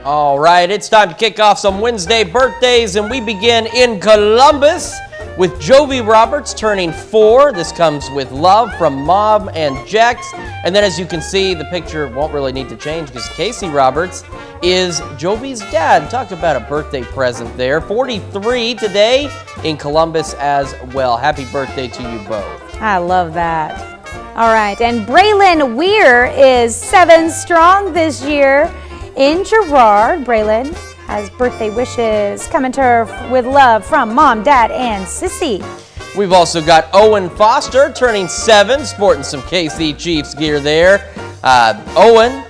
All right, it's time to kick off some Wednesday birthdays, and we begin in Columbus with Jovi Roberts turning 4. This comes with love from Mom and Jax. And then as you can see, the picture won't really need to change because Casey Roberts is Jovi's dad. Talk about a birthday present there. 43 today in Columbus as well. Happy birthday to you both. I love that. All right, and Braylon Weir is 7 strong this year in Girard. Braylon has birthday wishes coming to her with love from Mom, Dad, and Sissy. We've also got Owen Foster turning 7, sporting some KC Chiefs gear there. Owen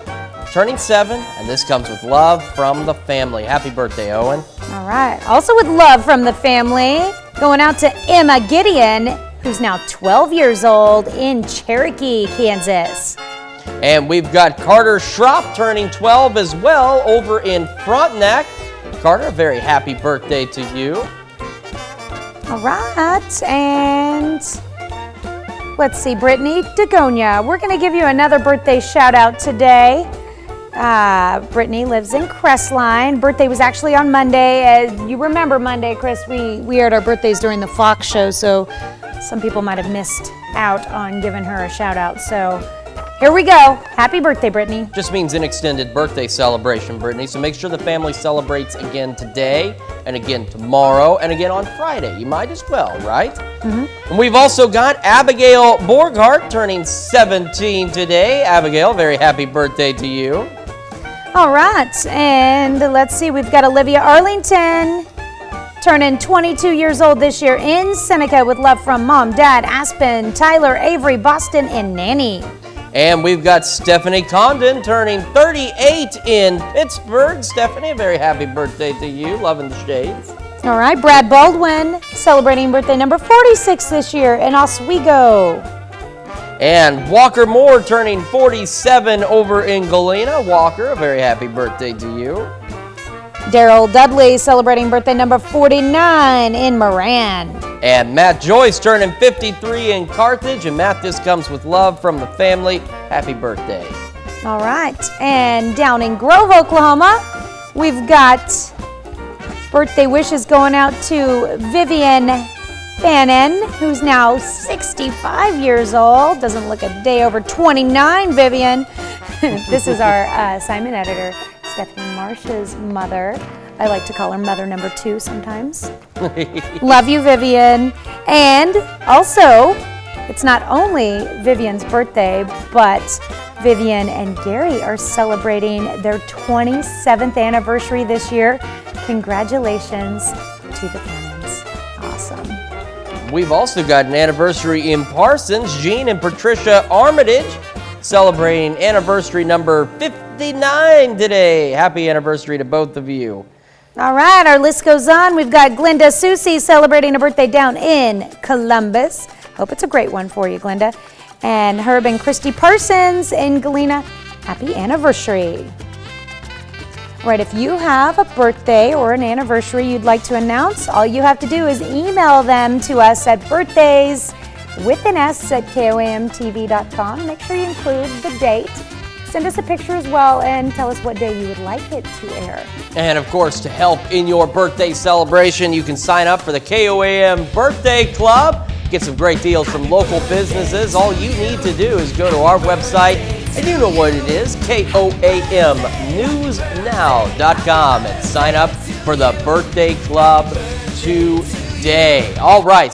turning 7, and this comes with love from the family. Happy birthday, Owen. All right, also with love from the family, going out to Emma Gideon, who's now 12 years old in Cherokee, Kansas. And we've got Carter Schropp turning 12 as well over in Frontenac. Carter, a very happy birthday to you. All right, and let's see, Brittany Dagonia. We're going to give you another birthday shout out today. Brittany lives in Crestline. Birthday was actually on Monday. As you remember Monday, Chris, we aired our birthdays during the Fox show, so some people might have missed out on giving her a shout out. So here we go. Happy birthday, Brittany. Just means an extended birthday celebration, Brittany. So make sure the family celebrates again today and again tomorrow and again on Friday. You might as well, right? Mm-hmm. And we've also got Abigail Borghardt turning 17 today. Abigail, very happy birthday to you. All right, and let's see, we've got Olivia Arlington turning 22 years old this year in Seneca with love from Mom, Dad, Aspen, Tyler, Avery, Boston, and Nanny. And we've got Stephanie Condon turning 38 in Pittsburgh. Stephanie, a very happy birthday to you. Loving the shades. All right, Brad Baldwin celebrating birthday number 46 this year in Oswego. And Walker Moore turning 47 over in Galena. Walker, a very happy birthday to you. Daryl Dudley celebrating birthday number 49 in Moran. And Matt Joyce turning 53 in Carthage. And Matt, this comes with love from the family. Happy birthday. All right, and down in Grove, Oklahoma, we've got birthday wishes going out to Vivian Fannin, who's now 65 years old. Doesn't look a day over 29, Vivian. This is our assignment editor, Stephanie Marsh's mother. I like to call her mother number 2 sometimes. Love you, Vivian. And also, it's not only Vivian's birthday, but Vivian and Gary are celebrating their 27th anniversary this year. Congratulations to the Fannins. Awesome. We've also got an anniversary in Parsons. Jean and Patricia Armitage celebrating anniversary number 59 today. Happy anniversary to both of you. All right, our list goes on. We've got Glenda Susie celebrating a birthday down in Columbus. Hope it's a great one for you, Glenda. And Herb and Christy Parsons in Galena. Happy anniversary. All right, if you have a birthday or an anniversary you'd like to announce, all you have to do is email them to us at birthdays@komtv.com. Make sure you include the date. Send us a picture as well and tell us what day you would like it to air. And of course, to help in your birthday celebration, you can sign up for the KOAM Birthday Club. Get some great deals from local businesses. All you need to do is go to our website, and you know what it is, KOAMnewsnow.com, and sign up for the Birthday Club today. All right.